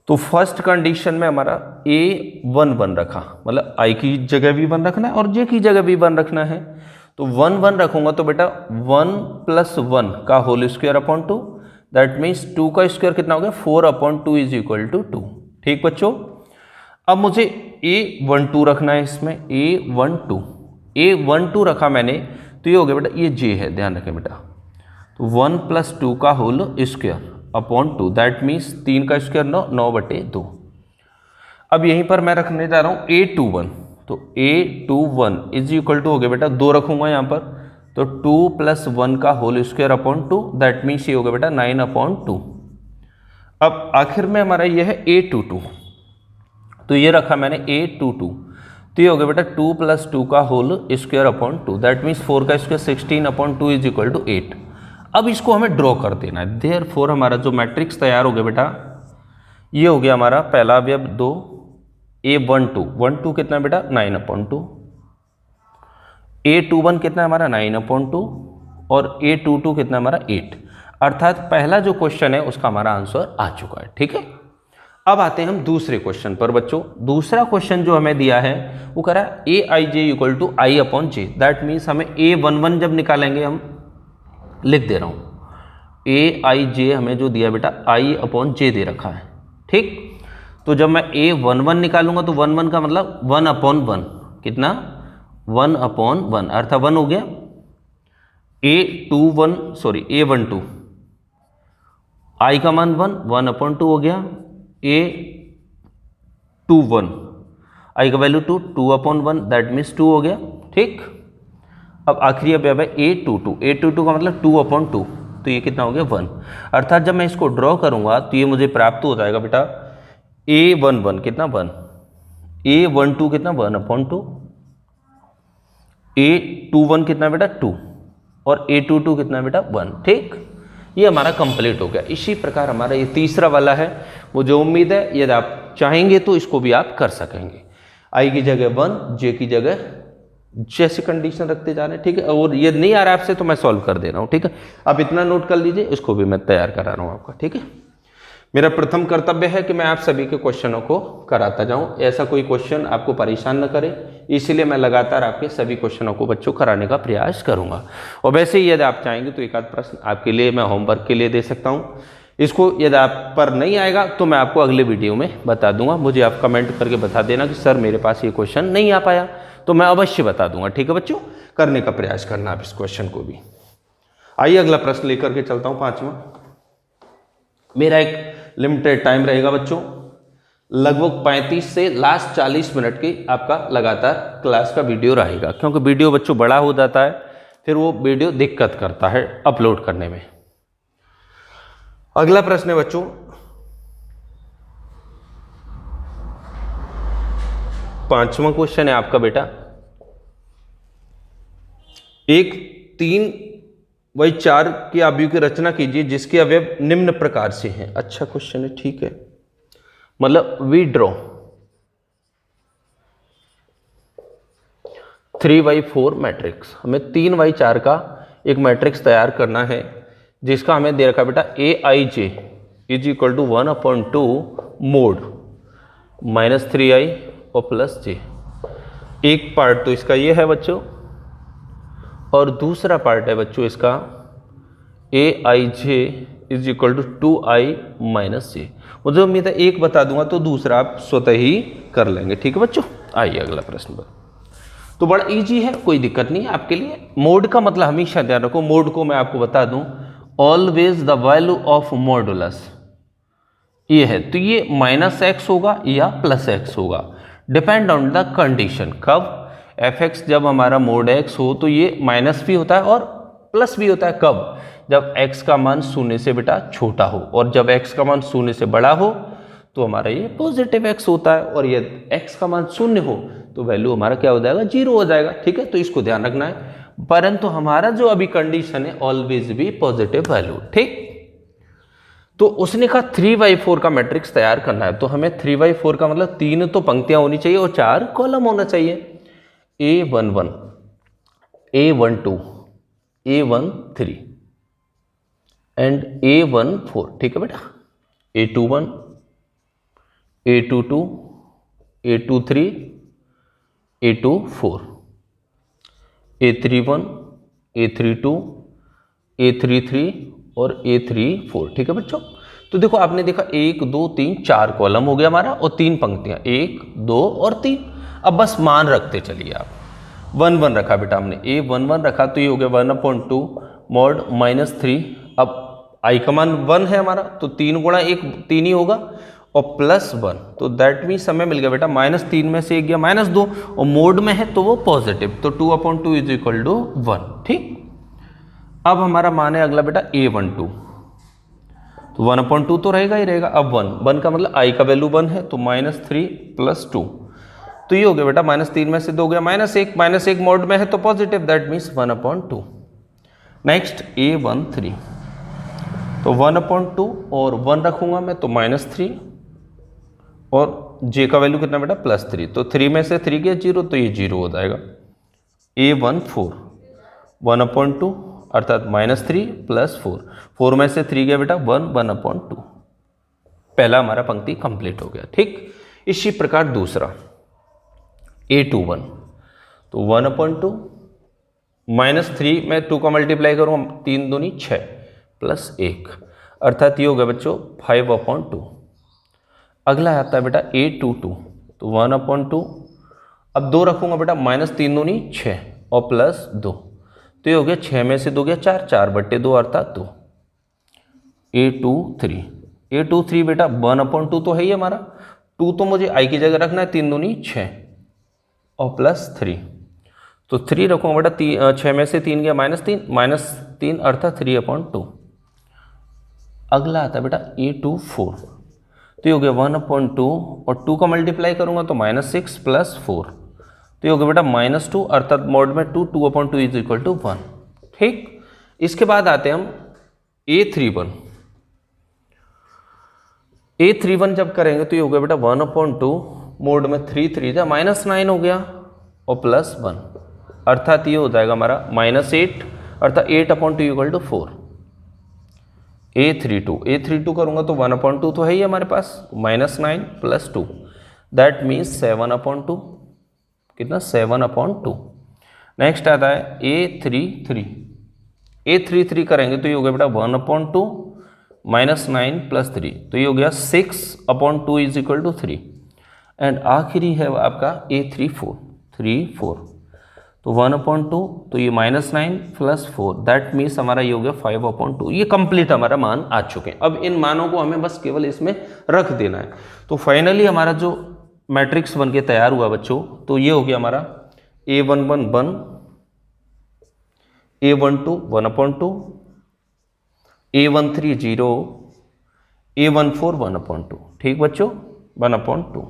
तो फर्स्ट कंडीशन में हमारा a11 रखा, मतलब i की जगह भी 1 रखना है और j की जगह भी 1 रखना है। तो 1 रखूंगा तो बेटा 1 + 1 का whole square upon 2, that means 2 का स्क्वायर कितना हो गया, 4/2 इज इक्वल टू 2। ठीक बच्चों, अब मुझे a12 रखना है, इसमें a12 रखा मैंने, तो ये हो गया बेटा, ये j है, ध्यान रखें बेटा। तो 1 + 2 का whole square upon 2, that means 3 का स्क्वायर 9, 9/2। अब यहीं पर मैं रखने जा रहा हूँ a21, तो a21 इज इक्वल टू हो गया बेटा, 2 रखूंगा यहाँ पर, तो 2 + 1 का whole square upon 2, that means ये हो गया बेटा 9/2। अब आखिर में हमारा ये है a22, तो ये रखा मैंने a22, तो ये हो गया बेटा 2 + 2 का whole square upon 2, that means 4 का स्क्वायर 16/2 इज इक्वल टू 8। अब इसको हमें ड्रॉ कर देना है। देयरफॉर हमारा जो मैट्रिक्स तैयार हो गया बेटा, ये हो गया हमारा पहला अवयव 2, a12 कितना है बेटा 9/2, a21 कितना है हमारा 9/2 और a22 कितना है हमारा 8। अर्थात पहला जो क्वेश्चन है उसका हमारा आंसर आ चुका है। ठीक है, अब आते हैं हम दूसरे क्वेश्चन पर बच्चों। दूसरा क्वेश्चन जो हमें दिया है वो कह रहा है aij equal to I upon J, that means हमें a11 जब निकालेंगे, हम लिख दे रहा हूं aij हमें जो दिया बेटा आई अपॉन जे दे रखा है। ठीक, तो जब मैं a11 निकालूंगा तो 1 का मतलब 1/1, कितना 1/1, अर्थात 1 हो गया। a12 आई का मान 1/2 हो गया, a21 आई का वैल्यू 2/1, दैट मीन्स 2 हो गया। ठीक, अब आखिरी अवयव है a22 का मतलब 2/2, तो ये कितना हो गया 1। अर्थात जब मैं इसको ड्रॉ करूंगा तो ये मुझे प्राप्त हो जाएगा बेटा a11 कितना 1, a12 कितना 1/2, a21 कितना बेटा 2 और a22 कितना बेटा 1। ठीक, ये हमारा कंप्लीट हो गया। इसी प्रकार हमारा ये तीसरा वाला है, मुझे उम्मीद है यदि आप चाहेंगे तो इसको भी आप कर सकेंगे। आई की जगह 1, जे की जगह जैसे कंडीशन रखते जा रहे हैं। ठीक है, और ये नहीं आ रहा है आपसे तो मैं सॉल्व कर दे रहा हूँ। ठीक है, आप इतना नोट कर लीजिए, इसको भी मैं तैयार करा रहा हूँ आपका। ठीक है, मेरा प्रथम कर्तव्य है कि मैं आप सभी के क्वेश्चनों को कराता जाऊं, ऐसा कोई क्वेश्चन आपको परेशान न करे, इसलिए मैं लगातार आपके सभी क्वेश्चनों को बच्चों कराने का प्रयास करूंगा। और वैसे ही यदि आप चाहेंगे तो एक आध प्रश्न आपके लिए मैं होमवर्क के लिए दे सकता हूं। इसको यदि आप पर नहीं आएगा तो मैं आपको अगले वीडियो में बता दूंगा। मुझे आप कमेंट करके बता देना कि सर मेरे पास ये क्वेश्चन नहीं आ पाया, तो मैं अवश्य बता दूंगा। ठीक है बच्चों, करने का प्रयास करना आप इस क्वेश्चन को भी। आइए अगला प्रश्न लेकर के चलता हूं, 5वां। मेरा एक लिमिटेड टाइम रहेगा बच्चों, लगभग 35 से लास्ट 40 मिनट की आपका लगातार क्लास का वीडियो रहेगा, क्योंकि वीडियो बच्चों बड़ा हो जाता है, फिर वो वीडियो दिक्कत करता है अपलोड करने में। अगला प्रश्न है बच्चों, पांचवा क्वेश्चन है आपका बेटा, एक 3/4 के अवयव की रचना कीजिए जिसके अवयव निम्न प्रकार से हैं। अच्छा क्वेश्चन है, ठीक है, मतलब विड्रॉ 3/4 मैट्रिक्स। हमें 3/4 का एक मैट्रिक्स तैयार करना है जिसका हमें दे रखा बेटा AIJ is equal to 1/2 mod -3i और +j। एक पार्ट तो इसका ये है बच्चों और दूसरा पार्ट है बच्चों इसका AIJ is equal to 2i - j। मुझे उम्मीद है एक बता दूंगा तो दूसरा आप स्वतः ही कर लेंगे। ठीक है बच्चों, आइए अगला प्रश्न पर। तो बड़ा इजी है, कोई दिक्कत नहीं है आपके लिए। मोड का मतलब हमेशा ध्यान रखो, मोड को मैं आपको बता दूं, always the value of modulus ये है, तो ये -x होगा या +x होगा, डिपेंड ऑन द कंडीशन। कब? fx जब हमारा मोड x हो तो ये माइनस भी होता है और प्लस भी होता है। कब? जब x का मान 0 से बेटा छोटा हो, और जब x का मान 0 से बड़ा हो तो हमारा ये पॉजिटिव x होता है, और यदि x का मान 0 हो तो वैल्यू हमारा क्या हो जाएगा? 0 हो जाएगा। ठीक है, तो इसको ध्यान रखना है। परंतु हमारा जो अभी कंडीशन है ऑलवेज भी पॉजिटिव वैल्यू। ठीक, तो उसने कहा 3/4 का मैट्रिक्स तैयार करना है, तो हमें 3/4 का मतलब 3 तो पंक्तियां होनी चाहिए और 4 कॉलम होना चाहिए। A11, A12, A13 and A14। ठीक है बेटा, A21, A22, A23, A24, A31, A32, A33 और A34। ठीक है बच्चों, तो देखो आपने देखा 1 2 3 4 कॉलम हो गया हमारा और 3 पंक्तियां, 1 2 और 3। अब बस मान रखते चलिए आप। 1 1 रखा बेटा हमने, A11 रखा तो ये हो गया 1/2 मॉड -3। अब i का मान 1 है हमारा, तो 3 गुणा 1 3 ही होगा, और +1, तो दैट मीन्स हमें मिल गया बेटा -3 में से 1 गया -2, और मोड में है तो वो पॉजिटिव, तो 2/2 इज इक्वल टू 1। ठीक, अब हमारा मान है अगला बेटा A12, तो 1/2 तो रहेगा ही रहेगा। अब 1 का मतलब i का वैल्यू 1 है, तो -3 + 2, तो ये हो गया बेटा -3 में से 2 गया -1, -1 मोड में है तो positive, that means 1/2। Next A13, तो 1/2 और 1 रखूंगा मैं तो -3, और j का वैल्यू कितना बेटा +3, तो 3 में से 3 गया 0, तो ये 0 हो जाएगा। A14, 1/2 अर्थात -3 + 4, 4 में से 3 गया बेटा 1/2। पहला हमारा पंक्ति कंप्लीट हो गया। ठीक, इसी प्रकार दूसरा A21, तो 1/2 -3 में 2 का मल्टीप्लाई करूँगा, 3 दूनी 6 + 1, अर्थात ये होगा बच्चों 5/2। अगला आता है बेटा A22, तो 1/2, अब 2 रखूंगा बेटा, -3 दूनी 6 और +2, तो ये हो गया 6 में से 2 गया 4, 4/2 अर्थात 2। A23 बेटा 1/2 तो है ही हमारा, 2 तो मुझे i की जगह रखना है, 3 दूनी 6 और +3, तो 3 रखूंगा बेटा, 6 में से 3 गया -3 अर्थात 3/2। अगला आता है बेटा A24, तो ये हो गया 1/2 और 2 का मल्टीप्लाई करूंगा तो -6 + 4, तो ये हो गया बेटा -2 अर्थात मोड में 2, 2/2 इज इक्वल टू 1। ठीक, इसके बाद आते हैं हम A31 जब करेंगे तो ये हो गया बेटा 1/2 मोड में 3 3 जा -9 हो गया और +1, अर्थात ये हो जाएगा हमारा -8 अर्थात 8/2 इक्वल टू 4। A32 करूंगा तो 1/2 तो है ही हमारे पास, -9 + 2, दैट मीन्स 7/2, कितना 7/2। नेक्स्ट आता है A33 करेंगे तो ये हो गया बेटा 1/2 -9 + 3, तो ये हो गया 6/2 इज इक्वल टू 3। एंड आखिरी है आपका A34, तो 1/2, तो ये -9 + 4, दैट मीन्स हमारा ये हो गया 5/2। ये कंप्लीट हमारा मान आ चुके हैं। अब इन मानों को हमें बस केवल इसमें रख देना है। तो फाइनली हमारा जो मैट्रिक्स बन के तैयार हुआ बच्चों, तो ये हो गया हमारा A11 1, A12 1/2, A13 0, A14 1/2। ठीक बच्चों, 1/2।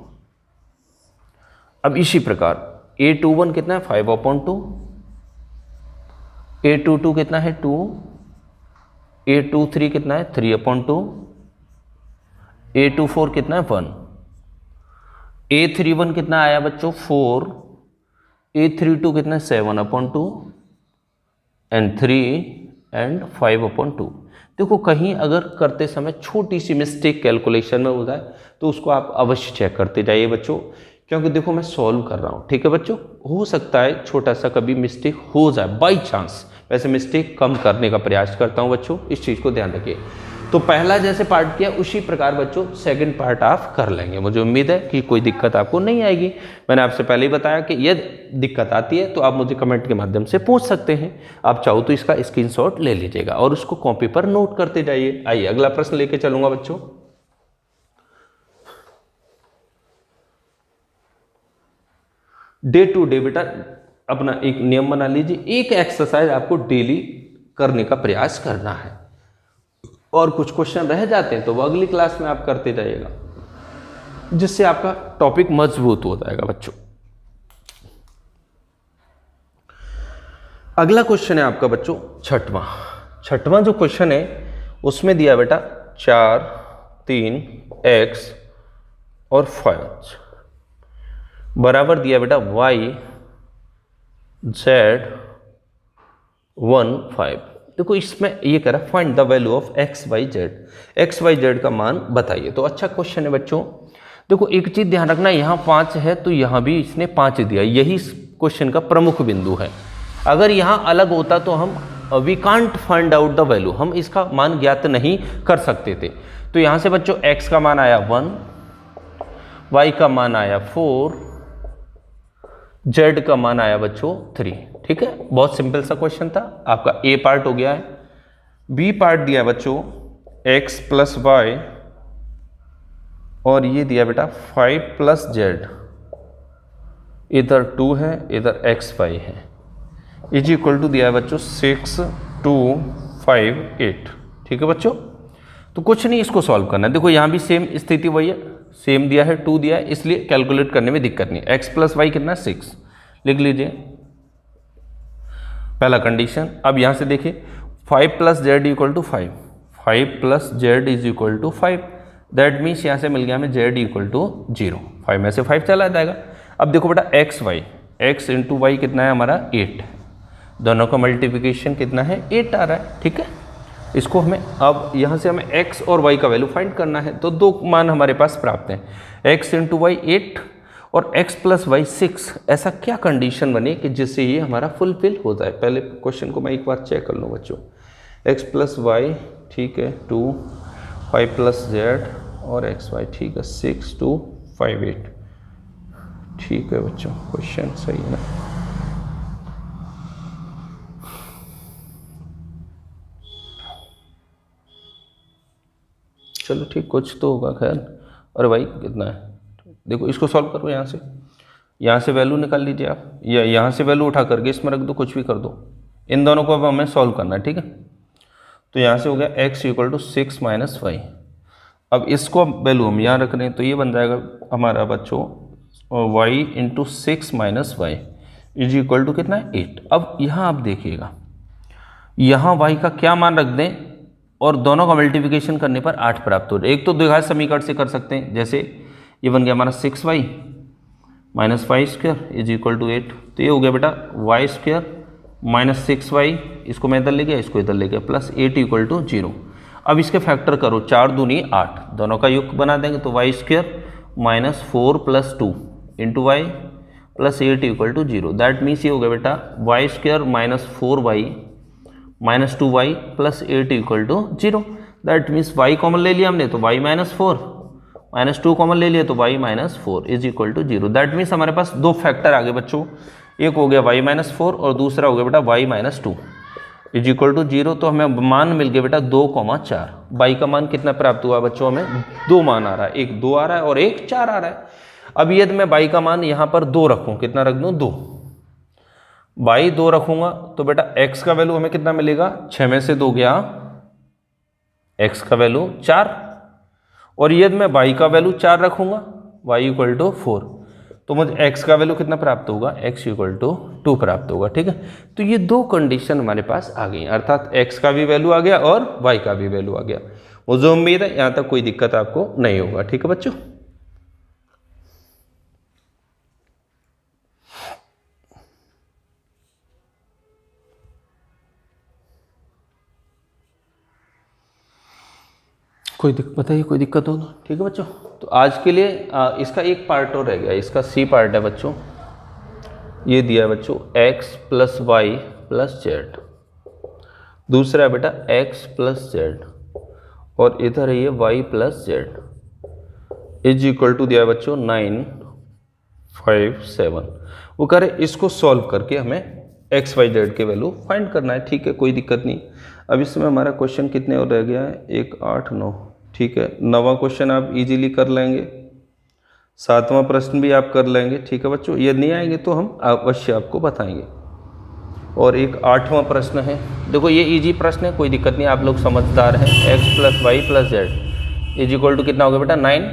अब इसी प्रकार A21 कितना है 5/2, A22 कितना है 2, A23 कितना है 3/2, A24 कितना है 1, A31 कितना आया बच्चों 4, A32 कितना 7/2 एंड 3 एंड 5/2। देखो कहीं अगर करते समय छोटी सी मिस्टेक कैलकुलेशन में हो जाए तो उसको आप अवश्य चेक करते जाइए बच्चों, क्योंकि देखो मैं सॉल्व कर रहा हूँ, ठीक है बच्चों। हो सकता है छोटा सा कभी मिस्टेक हो जाए बाई चांस, वैसे मिस्टेक कम करने का प्रयास करता हूँ बच्चों, इस चीज़ को ध्यान रखिए। तो पहला जैसे पार्ट किया उसी प्रकार बच्चों सेकंड पार्ट आप कर लेंगे। मुझे उम्मीद है कि कोई दिक्कत आपको नहीं आएगी। मैंने आपसे पहले ही बताया कि यदि दिक्कत आती है तो आप मुझे कमेंट के माध्यम से पूछ सकते हैं। आप चाहो तो इसका स्क्रीनशॉट ले लीजिएगा और उसको कॉपी पर नोट करते जाइए। आइए अगला प्रश्न लेके चलूंगा बच्चों। डे टू डे बेटा अपना एक नियम बना लीजिए, एक एक्सरसाइज आपको डेली करने का प्रयास करना है और कुछ क्वेश्चन रह जाते हैं तो वो अगली क्लास में आप करते जाइएगा, जिससे आपका टॉपिक मजबूत हो जाएगा बच्चों। अगला क्वेश्चन है आपका बच्चों छठवां जो क्वेश्चन है उसमें दिया बेटा 4, 3, x और 5 बराबर दिया बेटा y, z, 1, 5। देखो इसमें ये कह रहा find the value of x, y, z, x, y, z का मान बताइए। तो अच्छा क्वेश्चन है बच्चों। देखो एक चीज ध्यान रखना, यहाँ 5 है तो यहाँ भी इसने 5 दिया, यही क्वेश्चन का प्रमुख बिंदु है। अगर यहाँ अलग होता तो हम we can't find out the value, हम इसका मान ज्ञात नहीं कर सकते थे। तो यहाँ से बच्चों x का मान आया 1, y का मान आया 4, z का मान आया बच्चों 3। ठीक है, बहुत सिंपल सा क्वेश्चन था। आपका ए पार्ट हो गया है। बी पार्ट दिया बच्चों x प्लस वाई और ये दिया बेटा 5 प्लस जेड, इधर 2 है इधर x y है, इज इक्वल टू दिया है बच्चों 6, 2, 5, 8। ठीक है बच्चों, तो कुछ नहीं इसको सॉल्व करना है। देखो यहाँ भी सेम स्थिति वही है, सेम दिया है 2 दिया है, इसलिए कैलकुलेट करने में दिक्कत नहीं है। x प्लस वाई कितना 6 लिख लीजिए, पहला कंडीशन। अब यहाँ से देखिए 5 plus Z equal to 5, 5 plus Z is equal to 5, that means यहाँ से मिल गया हमें जेड इक्वल टू 0, 5 में से 5 चला जाएगा। अब देखो बेटा X Y, X into Y कितना है हमारा 8, दोनों का मल्टीप्लिकेशन कितना है 8 आ रहा है। ठीक है, इसको हमें अब यहाँ से हमें x और y का वैल्यू फाइंड करना है। तो दो मान हमारे पास प्राप्त हैं, x इंटू वाई 8 और x प्लस वाई 6। ऐसा क्या कंडीशन बने कि जिससे ये हमारा फुलफिल हो जाए। पहले क्वेश्चन को मैं एक बार चेक कर लूँ बच्चों। x प्लस वाई ठीक है 2, 5 प्लस जेड और एक्स वाई ठीक है 6, 2, 5, 8। ठीक है बच्चों, क्वेश्चन सही है ना। चलो ठीक, कुछ तो होगा खैर। अरे भाई कितना है, देखो इसको सॉल्व करो। यहाँ से वैल्यू निकाल लीजिए आप, या यहाँ से वैल्यू उठा करके इसमें रख दो, कुछ भी कर दो। इन दोनों को अब हमें सॉल्व करना है। ठीक है, तो यहाँ से हो गया x equal to 6 minus Y. अब इसको वैल्यू हम यहाँ रख रहे हैं तो ये बन जाएगा हमारा बच्चों y into 6 minus Y is equal to कितना है 8। अब यहाँ आप देखिएगा, यहाँ y का क्या मान रख दें और दोनों का मल्टीप्लिकेशन करने पर 8 प्राप्त हो जाए। एक तो द्विघात समीकरण से कर सकते हैं, जैसे ये बन गया हमारा 6y minus 5 square is equal to 8। तो ये हो गया बेटा y स्क्वायर माइनस 6y, इसको मैं इधर ले गया इसको इधर ले गया, प्लस 8 इक्वल टू 0। अब इसके फैक्टर करो, 4 दूनी 8, दोनों का योग बना देंगे तो y square minus 4 plus 2 into Y plus 8 equal to 0। That means ये हो गया बेटा y square minus 4y minus 2y plus 8 equal to 0। That means y common ले लिया हमने तो y माइनस 4, माइनस 2 कॉमन ले लिया तो y minus 4 is equal to 0। That means हमारे पास दो फैक्टर आ गए बच्चों, एक हो गया y माइनस 4 और दूसरा हो गया बेटा y minus 2 is equal to 0। तो हमें मान मिल गया बेटा 2,4। y का मान कितना प्राप्त हुआ बच्चों, हमें 2 मान आ रहा है, एक 2 आ रहा है और एक 4 आ रहा है। अब यदि मैं y का मान यहाँ पर 2 रखूँ, कितना रख दूँ 2, y 2 रखूँगा तो बेटा x का वैल्यू हमें कितना मिलेगा, 6 में से 2 गया x का वैल्यू 4, और यदि मैं y का वैल्यू 4 रखूँगा y इक्वल टू 4 तो मुझे x का वैल्यू कितना प्राप्त होगा, x इक्वल टू 2 प्राप्त होगा। ठीक है, तो ये दो कंडीशन हमारे पास आ गई, अर्थात x का भी वैल्यू आ गया और y का भी वैल्यू आ गया। मुझे उम्मीद है यहाँ तक कोई दिक्कत आपको नहीं होगा। ठीक है बच्चों। बताइए कोई दिक्कत हो तो ठीक है बच्चों। तो आज के लिए इसका एक पार्ट और रह गया, इसका सी पार्ट है बच्चों। ये दिया है बच्चों x plus Y plus Z, दूसरा है बेटा x प्लस जेड, और इधर है ये y plus Z is equal to दिया है बच्चों 9, 5, 7। वो कह रहे इसको सॉल्व करके हमें x, y, z के वैल्यू फाइंड करना है। ठीक है, कोई दिक्कत नहीं। अब इसमें हमारा क्वेश्चन कितने और रह गया है, 1, 8, 9। ठीक है, 9वां क्वेश्चन आप इजीली कर लेंगे, 7वां प्रश्न भी आप कर लेंगे। ठीक है बच्चों, ये नहीं आएंगे तो हम अवश्य आपको बताएंगे। और एक 8वां प्रश्न है, देखो ये इजी प्रश्न है, कोई दिक्कत नहीं, आप लोग समझदार हैं। x plus Y plus Z is equal to कितना होगा बेटा 9,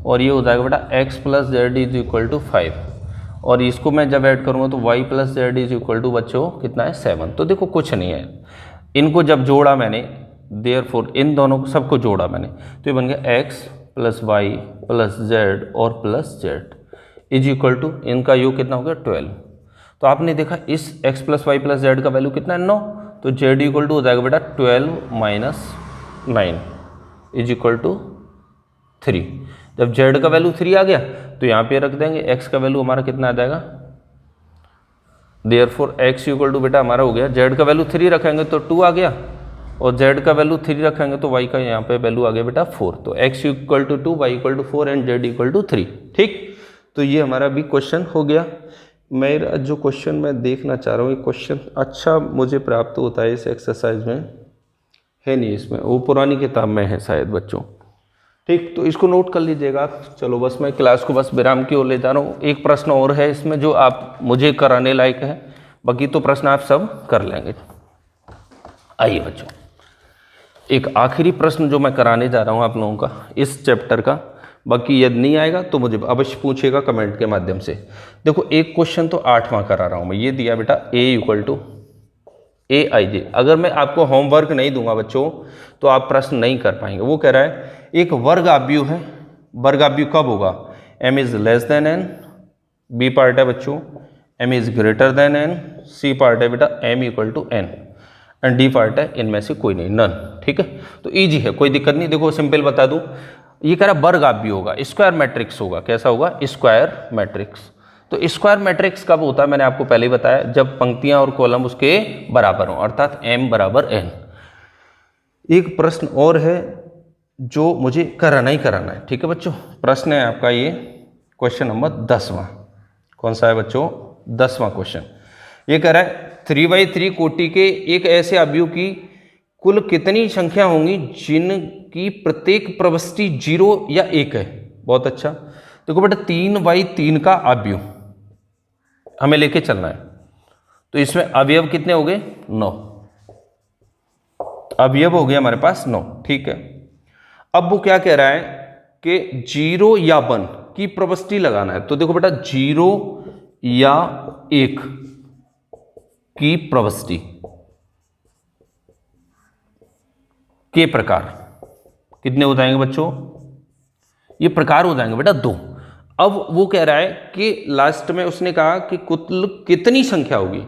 और ये हो जाएगा बेटा x plus Z is equal to 5, और इसको मैं जब ऐड करूँगा तो y plus Z is equal to बच्चों कितना है 7। तो देखो कुछ नहीं है, इनको जब जोड़ा मैंने, देयरफॉर इन दोनों को सबको जोड़ा मैंने, तो ये बन गया x plus Y plus Z और plus Z is equal to, इनका योग कितना हो गया 12। तो आपने देखा इस x plus Y plus Z का वैल्यू कितना है 9, तो z इक्वल टू हो जाएगा बेटा 12 माइनस 9 इज इक्वल टू 3। जब z का वैल्यू 3 आ गया तो यहाँ पे रख देंगे, x का वैल्यू हमारा कितना आ जाएगा, देयरफॉर x इक्वल टू बेटा हमारा हो गया, z का वैल्यू 3 रखेंगे तो 2 आ गया, और z का वैल्यू 3 रखेंगे तो y का यहाँ पे वैल्यू आ गया बेटा 4। तो x equal to 2, y equal to 4 and z equal to 3। ठीक, तो ये हमारा भी क्वेश्चन हो गया। मेरा जो क्वेश्चन मैं देखना चाह रहा हूँ, ये क्वेश्चन अच्छा मुझे प्राप्त होता है इस एक्सरसाइज में, है नहीं इसमें, वो पुरानी किताब में है शायद बच्चों। ठीक, तो इसको नोट कर लीजिएगा। चलो बस मैं क्लास को बस विराम की ओर ले जा रहा हूँ। एक प्रश्न और है इसमें जो आप मुझे कराने लायक है, बाकी तो प्रश्न आप सब कर लेंगे। आइए बच्चों, एक आखिरी प्रश्न जो मैं कराने जा रहा हूँ आप लोगों का इस चैप्टर का, बाकी यदि नहीं आएगा तो मुझे अवश्य पूछेगा कमेंट के माध्यम से। देखो एक क्वेश्चन तो 8वां करा रहा हूँ मैं, ये दिया बेटा a इक्वल टू aij। अगर मैं आपको होमवर्क नहीं दूंगा बच्चों तो आप प्रश्न नहीं कर पाएंगे। वो कह रहा है एक वर्ग आव्यूह है, वर्ग आव्यूह कब होगा, m is less than n, b part है बच्चों m is greater than n, c part है बेटा m equal to n, and D part है इनमें से कोई नहीं, नन। ठीक है, तो इजी है, कोई दिक्कत नहीं। देखो सिंपल बता दूं, ये कह रहा है वर्ग आव्यूह होगा, स्क्वायर मैट्रिक्स होगा। कैसा होगा, स्क्वायर मैट्रिक्स। तो स्क्वायर मैट्रिक्स कब होता है, मैंने आपको पहले ही बताया, जब पंक्तियां और कॉलम उसके बराबर हो, अर्थात m बराबर n। एक प्रश्न और है जो मुझे कराना ही कराना है। ठीक है बच्चों, प्रश्न है आपका ये क्वेश्चन नंबर 10वां। कौन सा है बच्चों, 10वां क्वेश्चन। ये कह रहा है 3/3 कोटि के एक ऐसे अवयव की कुल कितनी संख्या होंगी जिनकी प्रत्येक प्रविष्टि 0 या 1 है। बहुत अच्छा, देखो बेटा 3/3 का अवयव हमें लेके चलना है, तो इसमें अवयव कितने हो गए 9, अवयव हो गया हमारे पास 9। ठीक है, अब वो क्या कह रहा है कि 0 या 1 की प्रविष्टि लगाना है। तो देखो बेटा 0 या 1 की प्रविष्टि के प्रकार कितने हो जाएंगे बच्चों, ये प्रकार हो जाएंगे बेटा 2। अब वो कह रहा है कि लास्ट में उसने कहा कि कुल कितनी संख्या होगी।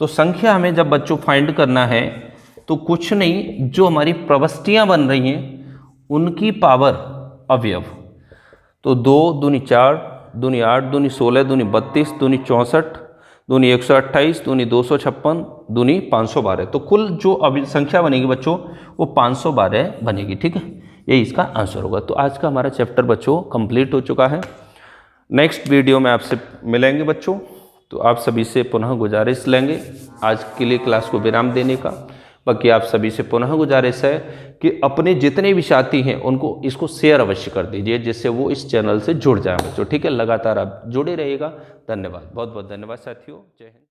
तो संख्या हमें जब बच्चों फाइंड करना है तो कुछ नहीं, जो हमारी प्रविष्टियां बन रही हैं उनकी पावर अवयव। तो 2 दूनी 4, दूनी 8, दूनी 16, दूनी 32, दूनी 64, दूनी 128, दूनी 256, दूनी 512। तो कुल जो अभी संख्या बनेगी बच्चों वो 512 बनेगी। ठीक है, यही इसका आंसर होगा। तो आज का हमारा चैप्टर बच्चों कंप्लीट हो चुका है। नेक्स्ट वीडियो में आपसे मिलेंगे बच्चों, तो आप सभी से पुनः गुजारिश लेंगे आज के लिए क्लास को विराम देने का। बाकी आप सभी से पुनः गुजारिश है कि अपने जितने भी साथी हैं उनको इसको शेयर अवश्य कर दीजिए, जिससे वो इस चैनल से जुड़ जाए बच्चों। ठीक है, लगातार आप जुड़े रहिएगा। धन्यवाद, बहुत बहुत धन्यवाद साथियों। जय हिंद।